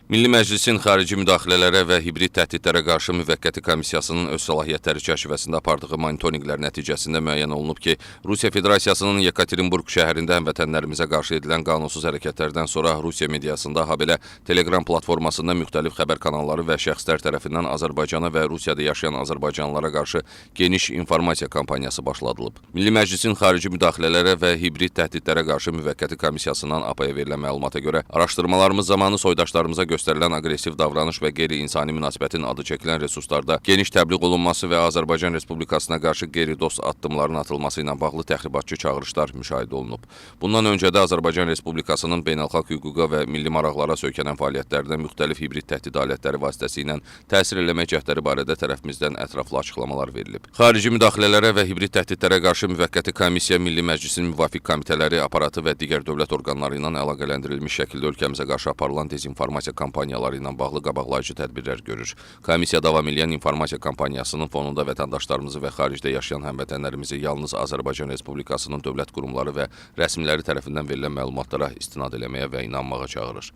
Milli Məclisin xarici müdaxilələrə və hibrid təhdidlərə qarşı müvəqqəti komissiyasının öz səlahiyyətləri çərçivəsində apardığı monitorinqlər nəticəsində müəyyən olunub ki, Rusiya Federasiyasının Yekaterinburq şəhərində həmvətənlərimizə qarşı edilən qanunsuz hərəkətlərdən sonra Rusiya mediasında, habelə Telegram platformasında müxtəlif xəbər kanalları və şəxslər tərəfindən Azərbaycana və Rusiyada yaşayan azərbaycanlılara qarşı geniş informasiya kampaniyası başladılıb. Milli Məclisin xarici müdaxilələrə və hibrid təhdidlərə qarşı müvəqqəti komissiyasından APA-ya verilən məlumata görə araşdırmalarımız zamanı soydaşlarımıza göstərilən aqressiv davranış və qeyri-insani münasibətin adı çəkilən resurslarda geniş təbliğ olunması və Azərbaycan Respublikasına qarşı qeyri-dost addımların atılması ilə bağlı təxribatçı çağırışlar müşahidə olunub. Bundan öncə də Azərbaycan Respublikasının beynəlxalq hüquqa və milli maraqlara söykənən fəaliyyətlərinə müxtəlif hibrid təhdid alətləri vasitəsilə təsir eləmək cəhdləri barədə tərəfimizdən ətraflı açıqlamalar verilib. Xarici müdaxilələrə və hibrid təhdidlərə qarşı müvəqqəti komissiya Milli Məclisin müvafiq komitələri, aparatı və digər dövlət orqanları ilə əlaqələndirilmiş şəkildə ölkəmizə qarşı aparılan dezinformasiya kampaniyaları ilə bağlı qabaqlayıcı tədbirlər görür. Komissiya davam edən informasiya kampaniyasının fonunda vətəndaşlarımızı və xaricdə yaşayan həmvətənlərimizi yalnız Azərbaycan Respublikasının dövlət qurumları və rəsmiləri tərəfindən verilən məlumatlara istinad eləməyə və inanmağa çağırır.